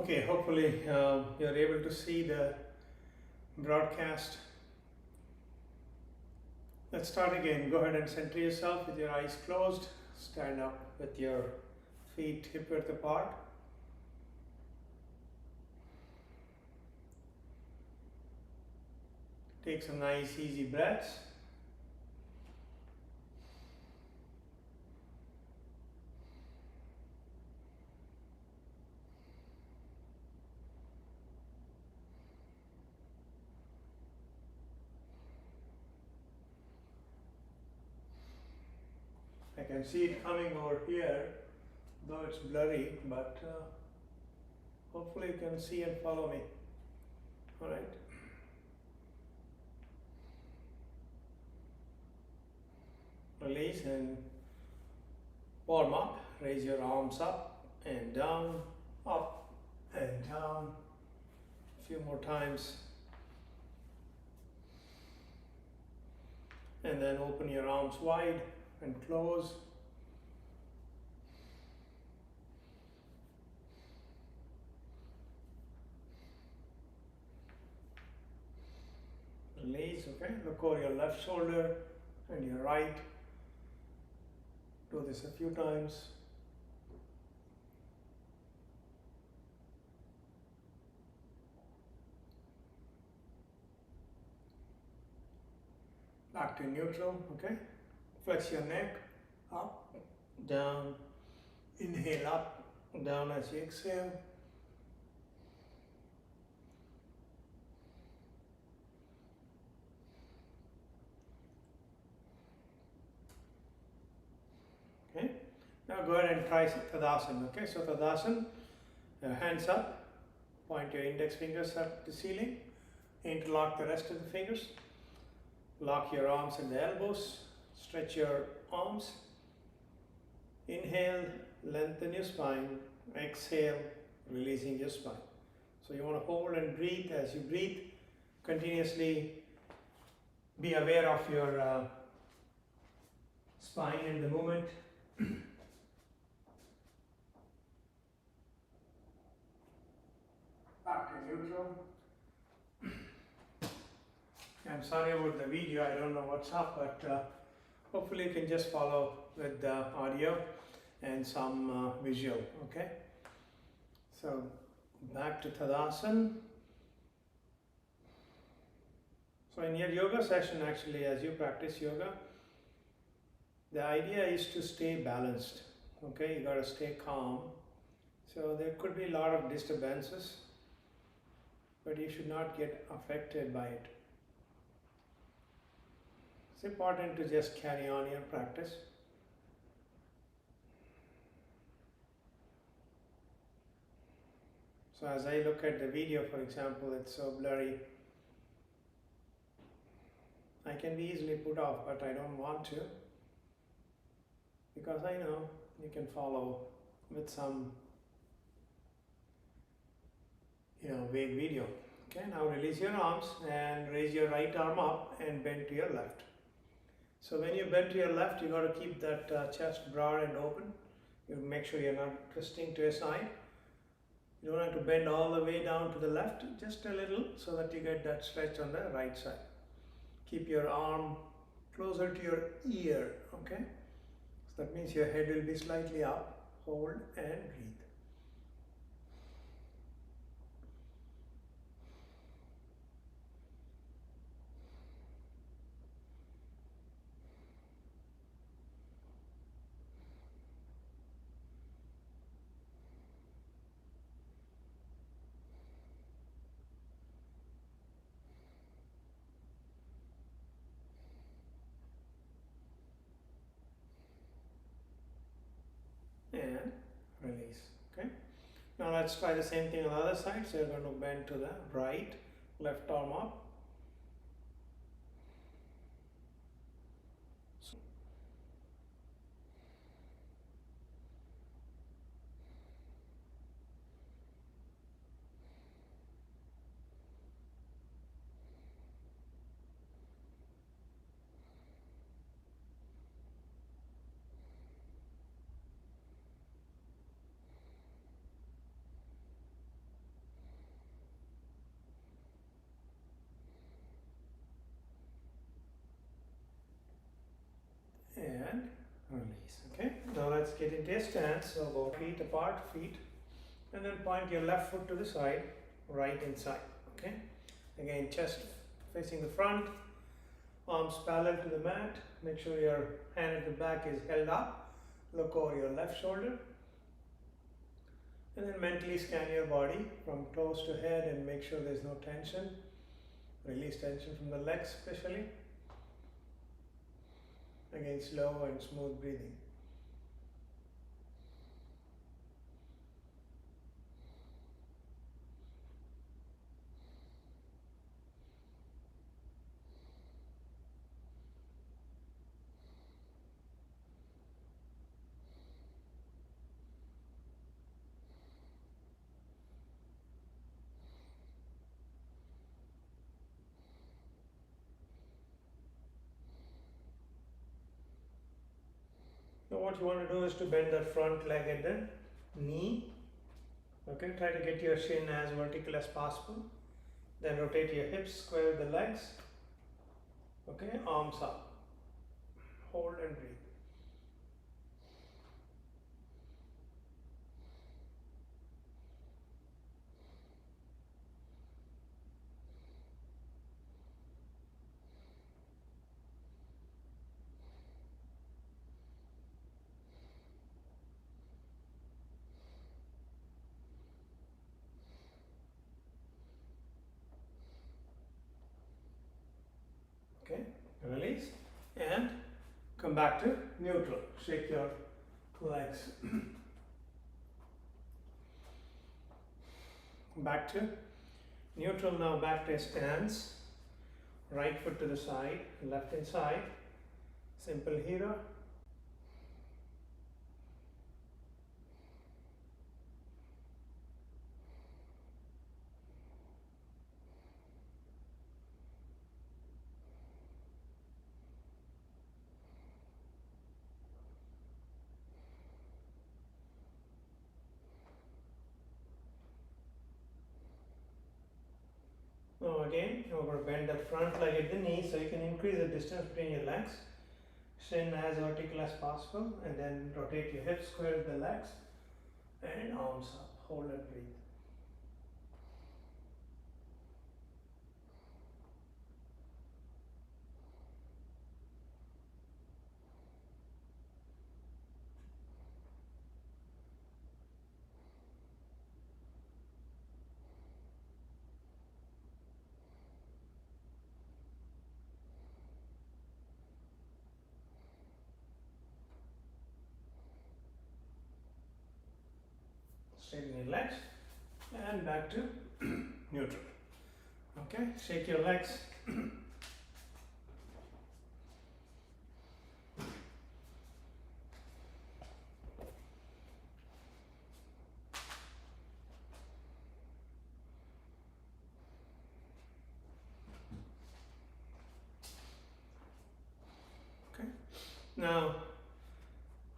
Okay, hopefully you're able to see the broadcast. Let's start again. Go ahead and center yourself with your eyes closed. Stand up with your feet hip width apart. Take some nice easy breaths. I can see it coming over here, though it's blurry, but hopefully you can see and follow me. All right. Release and warm up. Raise your arms up and down, up and down. A few more times. And then open your arms wide and close. Release, okay? Look over your left shoulder and your right. Do this a few times. Back to neutral, okay? Flex your neck, up, down, inhale up, down as you exhale. Okay, now go ahead and try Tadasana, okay? So Tadasana, hands up, point your index fingers up to the ceiling, interlock the rest of the fingers, lock your arms at the elbows, stretch your arms, inhale, lengthen your spine, exhale, releasing your spine. So you want to hold and breathe. As you breathe, continuously be aware of your spine and the movement. Back to neutral. I'm sorry about the video, I don't know what's up, but hopefully you can just follow with the audio and some visual, okay? So back to Tadasana. So in your yoga session, actually, as you practice yoga, the idea is to stay balanced, okay? You got to stay calm. So there could be a lot of disturbances, but you should not get affected by it. It's important to just carry on your practice. So as I look at the video, for example, it's so blurry. I can be easily put off, but I don't want to, because I know you can follow with some, vague video. Okay, now release your arms and raise your right arm up and bend to your left. So when you bend to your left, you got to keep that chest broad and open. You make sure you're not twisting to a side. You don't have to bend all the way down to the left, just a little, so that you get that stretch on the right side. Keep your arm closer to your ear, okay? So that means your head will be slightly up. Hold and breathe. And release, okay? Now let's try the same thing on the other side. So you're going to bend to the right, left arm up. release. Okay, now let's get into a stance. So go feet apart, feet, and then point your left foot to the side, right inside. Okay, again, chest facing the front, arms parallel to the mat. Make sure your hand at the back is held up. Look over your left shoulder, and then mentally scan your body from toes to head and make sure there's no tension. Release tension from the legs especially. Again, slow and smooth breathing. Now what you want to do is to bend that front leg at the knee. Okay, try to get your shin as vertical as possible. Then rotate your hips, square the legs. Okay, arms up. Hold and breathe. Okay, release and come back to neutral. Shake your legs. Back to neutral now, back to a stance. Right foot to the side, left inside. Simple here. Now again, you're going to bend that front leg at the knee so you can increase the distance between your legs. Shin as vertical as possible, and then rotate your hips, square the legs, and arms up. Hold and breathe. Straighten your legs and back to neutral. Okay, shake your legs. Okay, now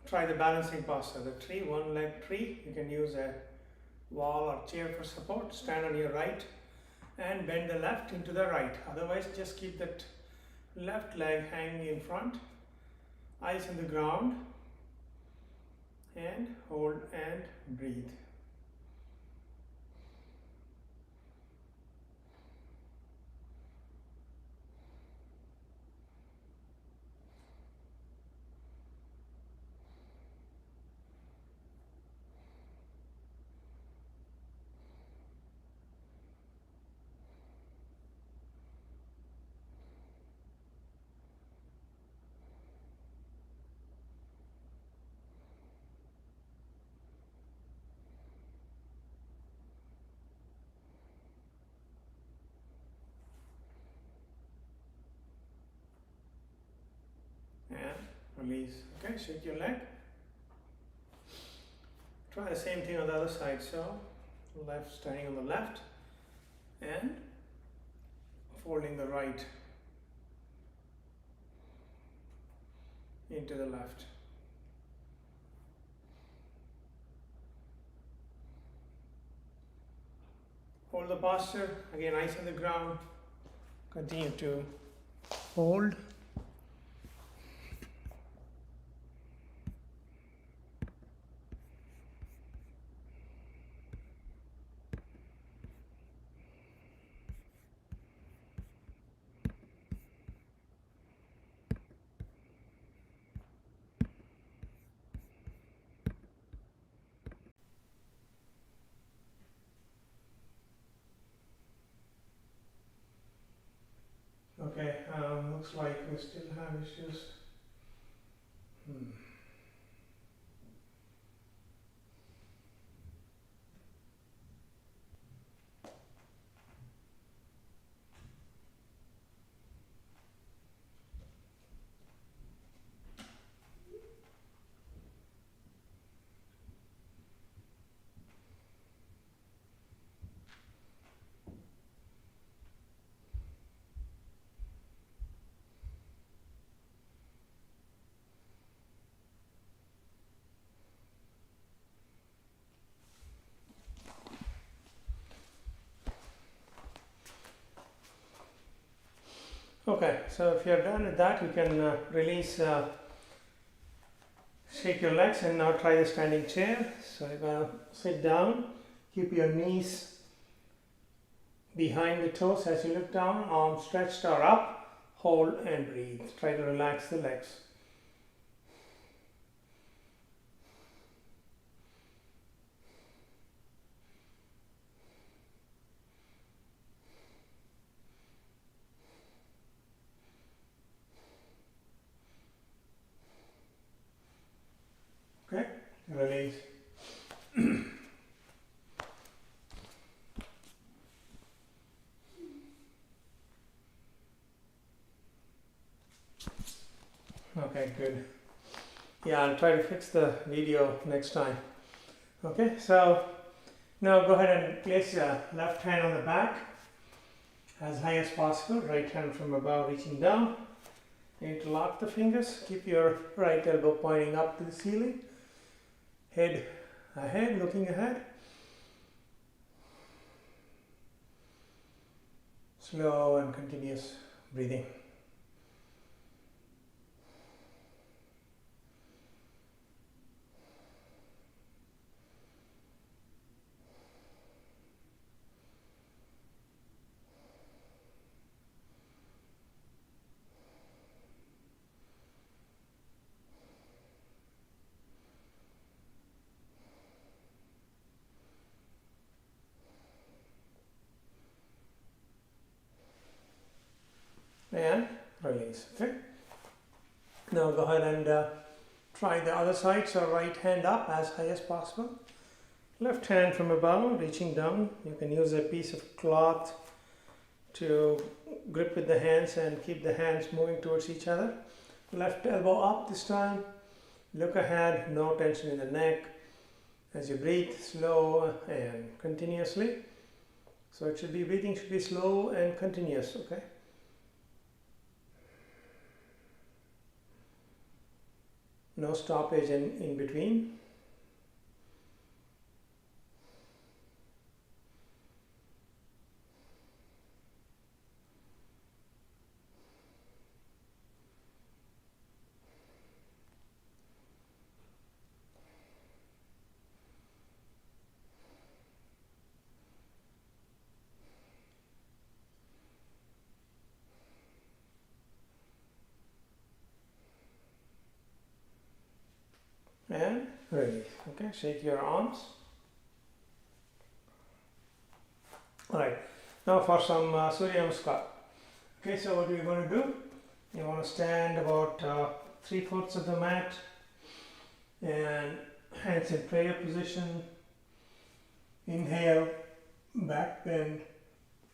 try the balancing posture, the tree, one leg tree. You can use a wall or chair for support. Stand on your right and bend the left into the right. Otherwise, just keep that left leg hanging in front, eyes on the ground, and hold and breathe. And release. Okay, shake your leg. Try the same thing on the other side. So, left standing on the left and folding the right into the left. Hold the posture. Again, eyes on the ground. Continue to hold. Looks like we still have issues. Okay, so if you're done with that, you can release, shake your legs, and now try the standing chair. So you're going to sit down, keep your knees behind the toes as you look down, arms stretched or up, hold and breathe. Try to relax the legs. Okay, release. Okay, good. Yeah, I'll try to fix the video next time. Okay, so now go ahead and place your left hand on the back as high as possible, right hand from above reaching down. Interlock the fingers, keep your right elbow pointing up to the ceiling, head ahead, looking ahead. Slow and continuous breathing. And release. Okay. Now go ahead and try the other side. So right hand up as high as possible. Left hand from above, reaching down. You can use a piece of cloth to grip with the hands and keep the hands moving towards each other. Left elbow up this time. Look ahead, no tension in the neck. As you breathe, slow and continuously. So it should be, breathing should be slow and continuous. Okay. No stoppage in between. And release. Okay, shake your arms. Alright, now for some Surya Namaskar. Okay, so what we're going to do, you want to stand about 3/4 of the mat and hands in prayer position. Inhale, back bend.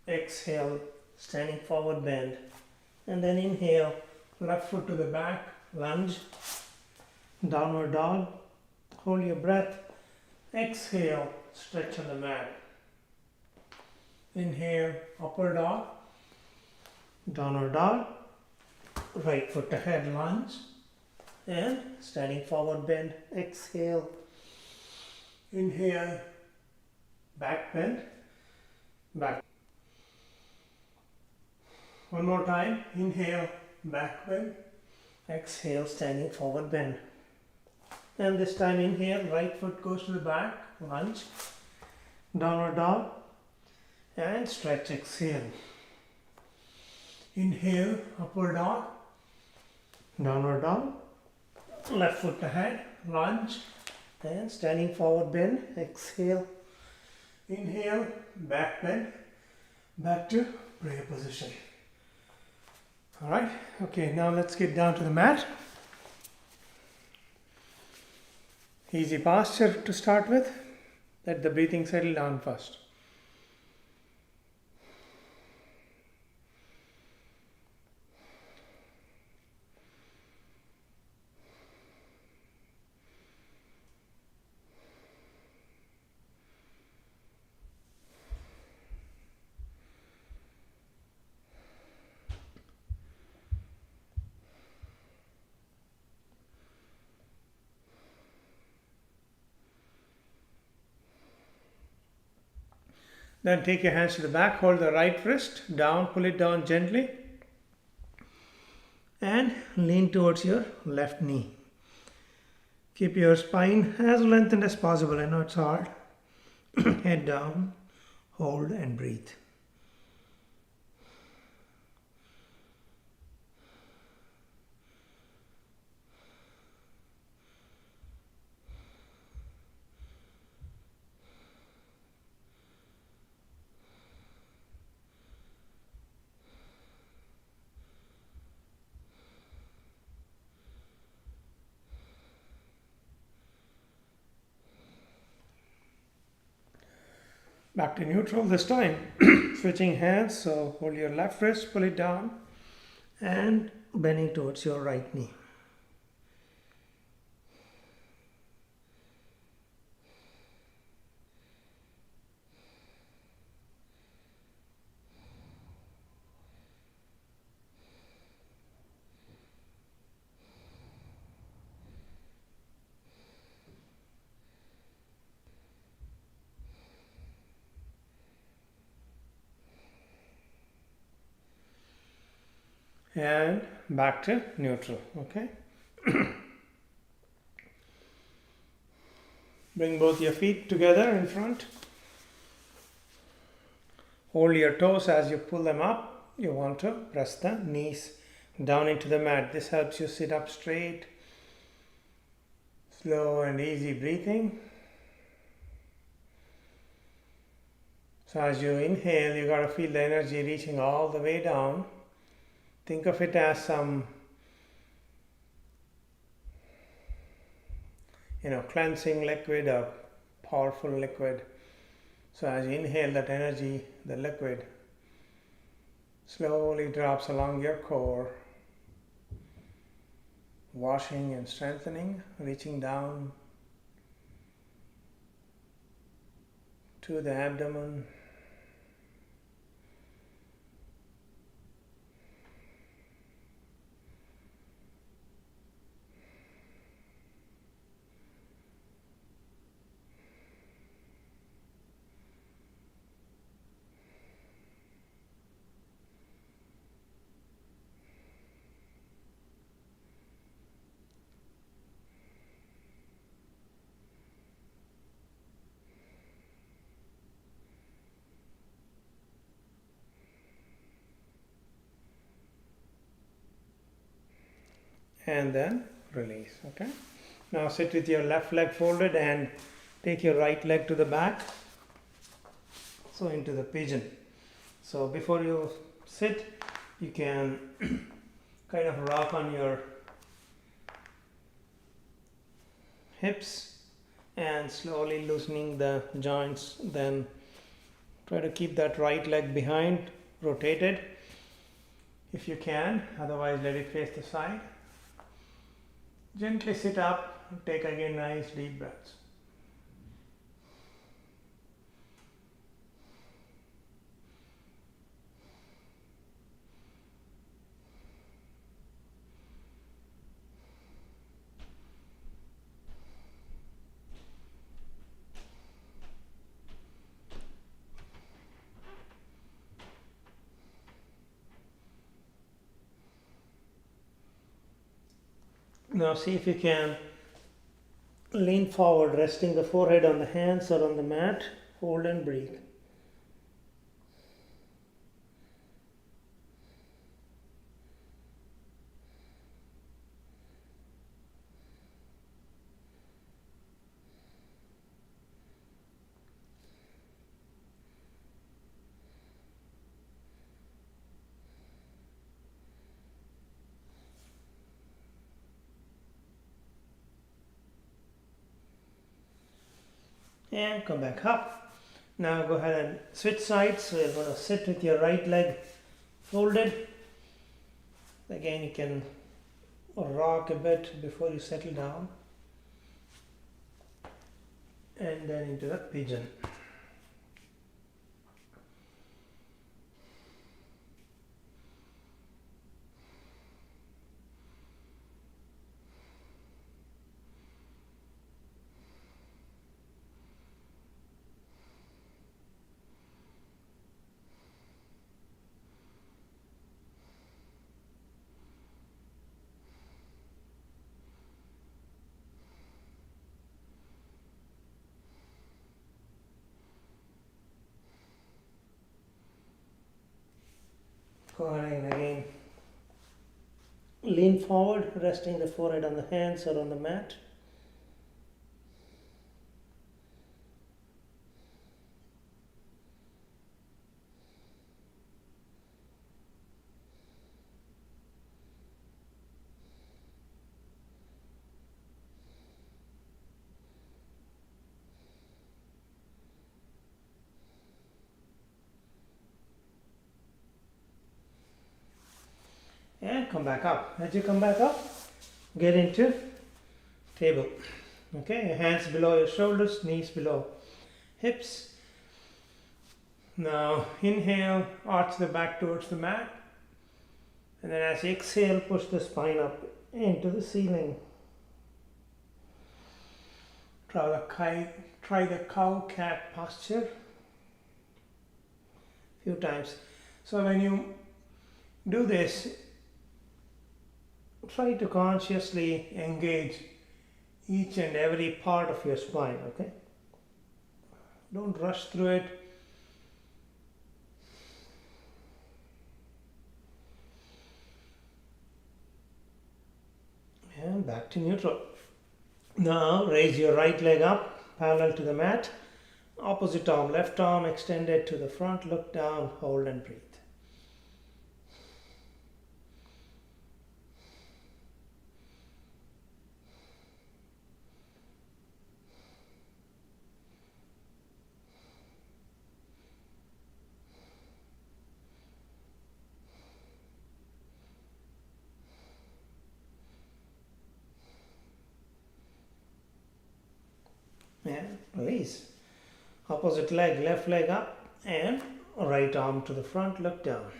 Exhale, standing forward bend. And then inhale, left foot to the back, lunge. Downward dog, hold your breath, exhale, stretch on the mat. Inhale, upward dog, downward dog, right foot ahead, lunge, and standing forward bend, exhale. Inhale, back bend, back. One more time, inhale, back bend, exhale, standing forward bend. And this time inhale, right foot goes to the back, lunge, downward dog, and stretch, exhale. Inhale, upward dog, downward dog, left foot ahead, lunge, and standing forward bend, exhale. Inhale, back bend, back to prayer position. Alright, okay, now let's get down to the mat. Easy posture to start with. Let the breathing settle down first. Then take your hands to the back, hold the right wrist down, pull it down gently, and lean towards your left knee. Keep your spine as lengthened as possible. I know it's hard. Head down, hold and breathe. Back to neutral this time. Switching hands, so hold your left wrist, pull it down, and bending towards your right knee. And back to neutral, okay? Bring both your feet together in front. Hold your toes as you pull them up. You want to press the knees down into the mat. This helps you sit up straight. Slow and easy breathing. So as you inhale, you got to feel the energy reaching all the way down. Think of it as some, cleansing liquid, a powerful liquid. So as you inhale that energy, the liquid slowly drops along your core, washing and strengthening, reaching down to the abdomen. And then release, okay? Now sit with your left leg folded and take your right leg to the back. So into the pigeon. So before you sit, you can kind of rock on your hips and slowly loosening the joints. Then try to keep that right leg behind, rotated if you can, otherwise let it face the side. Gently sit up, take again nice deep breaths. Now see if you can lean forward, resting the forehead on the hands or on the mat. Hold and breathe. and come back up. Now go ahead and switch sides. So you're going to sit with your right leg folded. Again, you can rock a bit before you settle down, and then into the pigeon. Go ahead and again lean forward, resting the forehead on the hands or on the mat. And come back up. As you come back up, get into table. Okay, your hands below your shoulders, knees below hips. Now inhale, arch the back towards the mat. And then as you exhale, push the spine up into the ceiling. Try the cow-cat posture a few times. So when you do this, try to consciously engage each and every part of your spine, okay? Don't rush through it. And back to neutral. Now raise your right leg up, parallel to the mat. Opposite arm, left arm extended to the front. Look down, hold and breathe. And release. Opposite leg, left leg up, and right arm to the front, look down.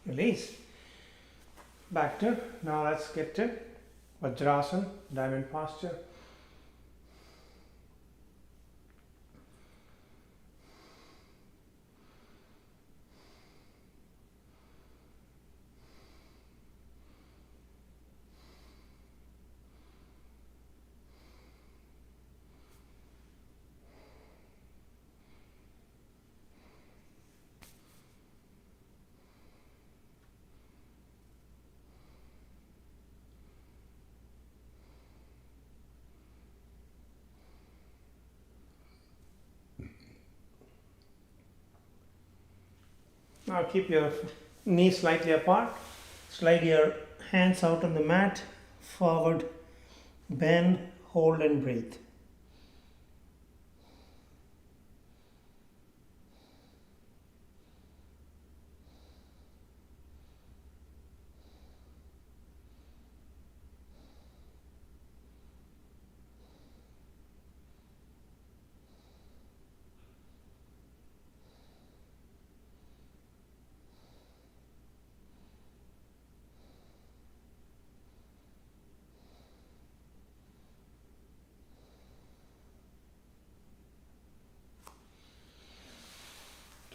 Release. Back to, now let's get to Vajrasana, diamond posture. Now keep your knees slightly apart. Slide your hands out on the mat. Forward, bend, hold and breathe.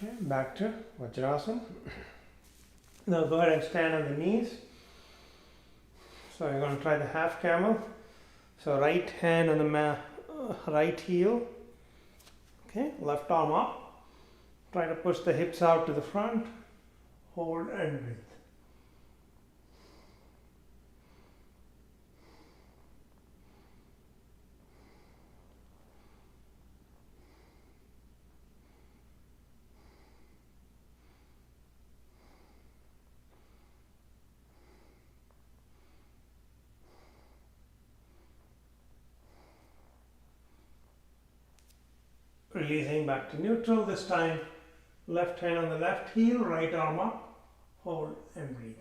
Okay, back to Vajrasana. Now go ahead and stand on the knees. So you're going to try the half camel. So right hand on the right heel. Okay, left arm up. Try to push the hips out to the front. Hold and breathe. Releasing back to neutral this time. Left hand on the left heel, right arm up. Hold and breathe.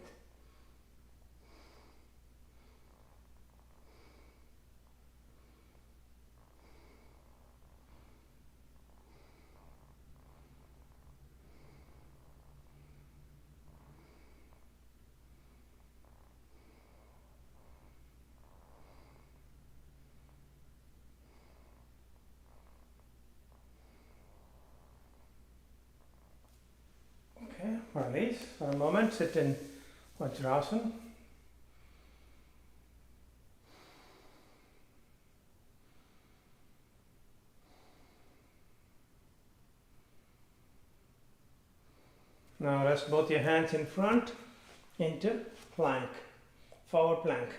Okay, release for a moment. Sit in Vajrasana. Now rest both your hands in front into plank, forward plank.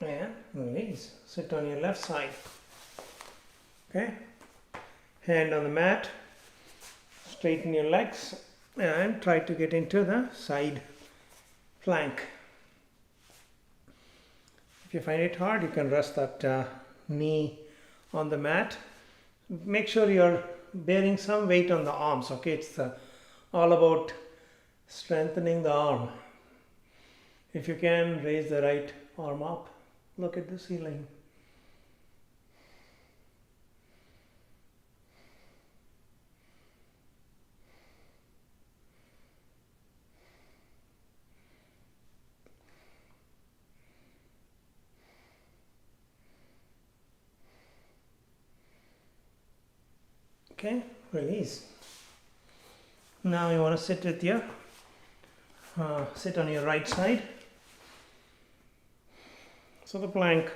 And release. Sit on your left side. Okay. Hand on the mat. Straighten your legs and try to get into the side plank. If you find it hard, you can rest that knee on the mat. Make sure you're bearing some weight on the arms. Okay, it's all about strengthening the arm. If you can, raise the right arm up. Look at the ceiling. Okay, release. Now you want to sit with your, sit on your right side. So the plank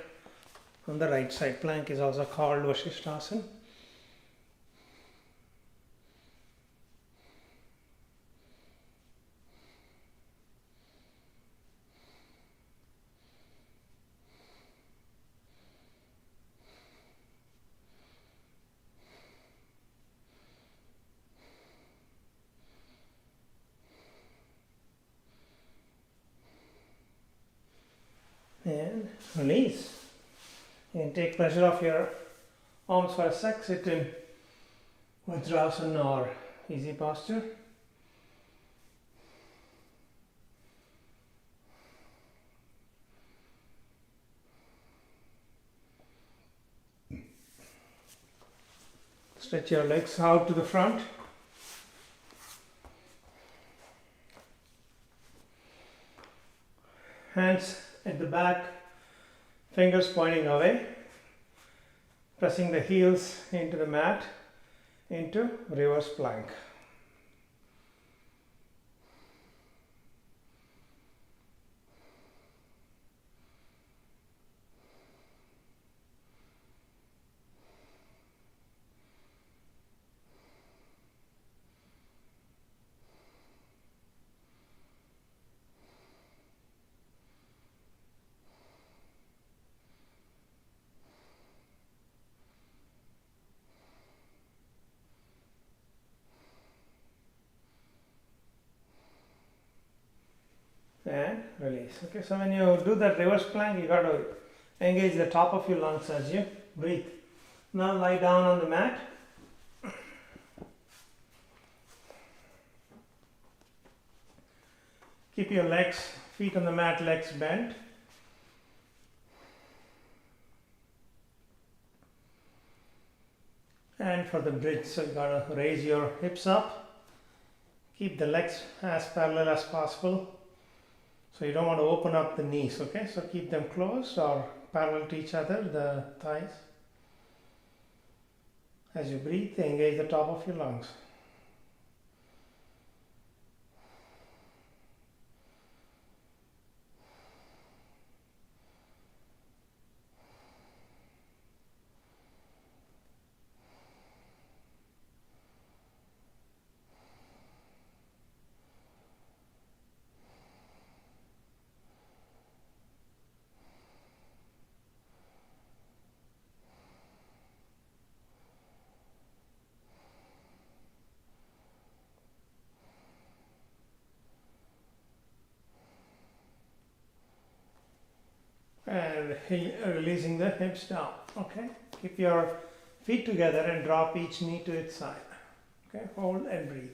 on the right side. Plank is also called Vasishthasana. And release. And take pleasure of your arms for a sec. Sit in Vajrasana or easy posture. Stretch your legs out to the front. Hands at the back, fingers pointing away, pressing the heels into the mat, into reverse plank. And release. Okay, so when you do that reverse plank, you got to engage the top of your lungs as you breathe. Now lie down on the mat. Keep your legs, feet on the mat, legs bent. And for the bridge, so you got to raise your hips up. Keep the legs as parallel as possible. So you don't want to open up the knees, okay? So keep them closed or parallel to each other, the thighs. As you breathe, engage the top of your lungs. And releasing the hips down, okay? Keep your feet together and drop each knee to its side, okay? Hold and breathe.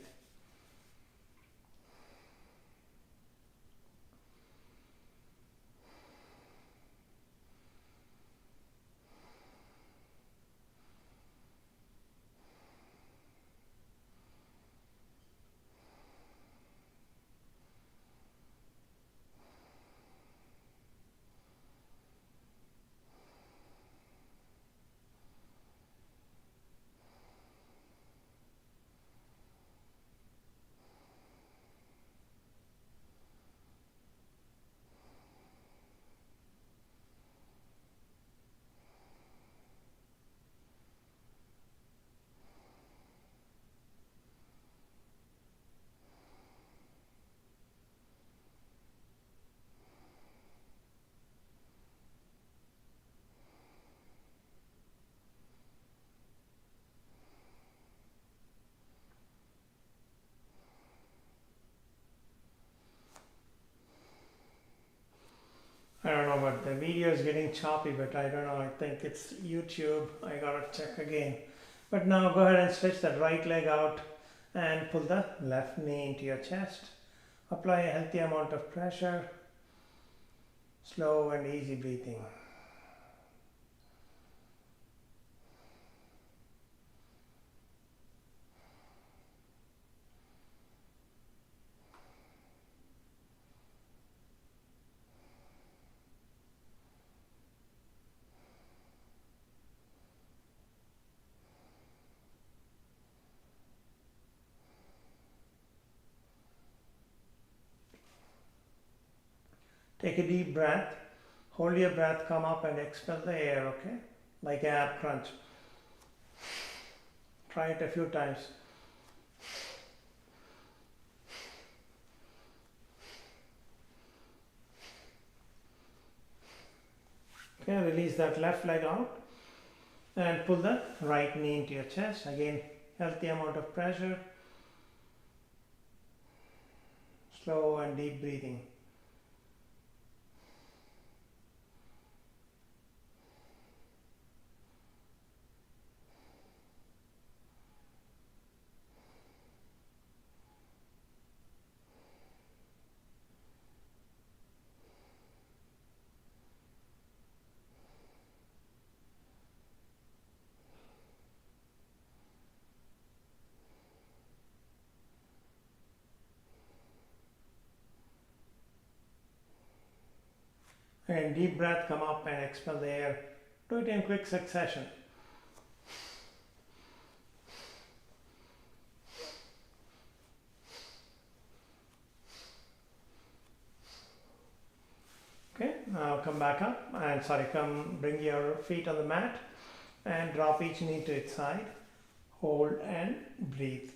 I don't know, but the video is getting choppy, but I don't know, I think it's YouTube. I gotta check again. But now go ahead and stretch that right leg out and pull the left knee into your chest. Apply a healthy amount of pressure. Slow and easy breathing. Take a deep breath. Hold your breath, come up and expel the air, okay? Like ab crunch. Try it a few times. Okay, release that left leg out and pull the right knee into your chest. Again, healthy amount of pressure. Slow and deep breathing. And deep breath, come up and expel the air. Do it in quick succession. Okay, now come back up and bring your feet on the mat and drop each knee to its side. Hold and breathe.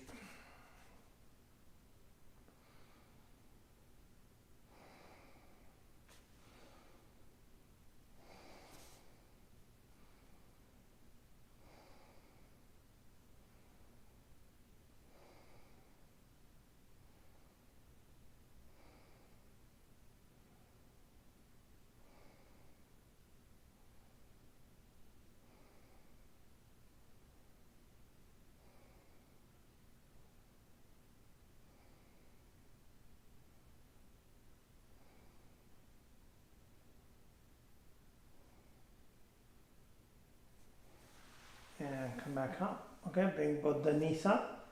And come back up. Okay, bring both the knees up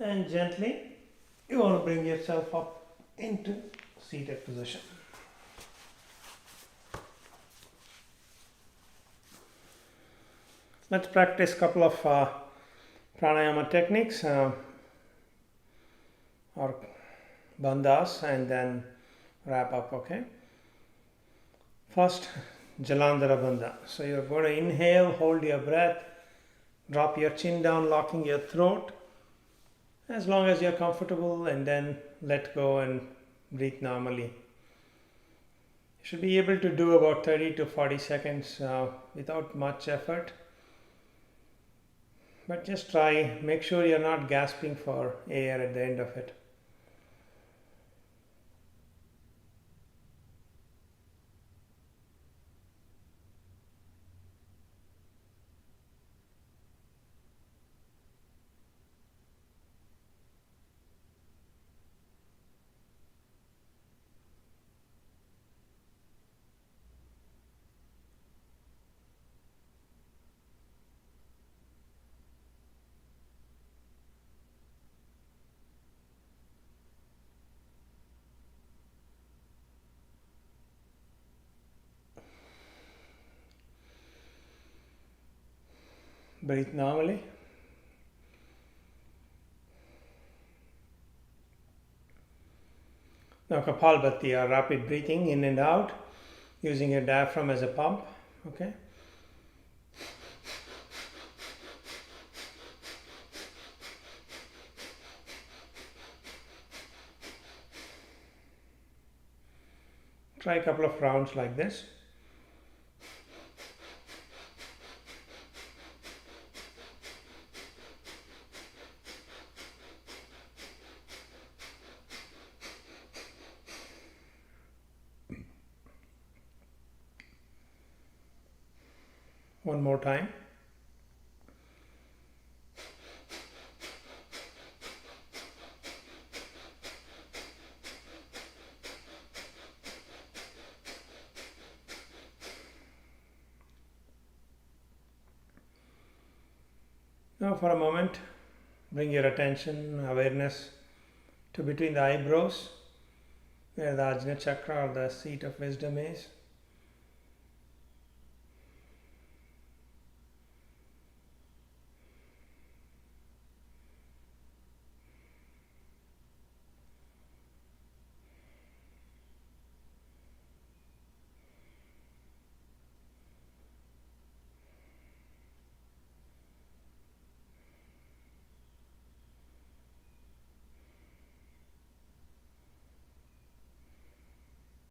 and gently you want to bring yourself up into seated position. Let's practice a couple of pranayama techniques or bandhas and then wrap up, okay? First, Jalandhara Bandha. So you're going to inhale, hold your breath, drop your chin down, locking your throat as long as you're comfortable, and then let go and breathe normally. You should be able to do about 30 to 40 seconds without much effort. But just try, make sure you're not gasping for air at the end of it. Breathe normally. Now Kapalbhati, or rapid breathing in and out using your diaphragm as a pump. Okay. Try a couple of rounds like this. One more time. Now for a moment, bring your attention, awareness to between the eyebrows, where the Ajna Chakra or the seat of wisdom is.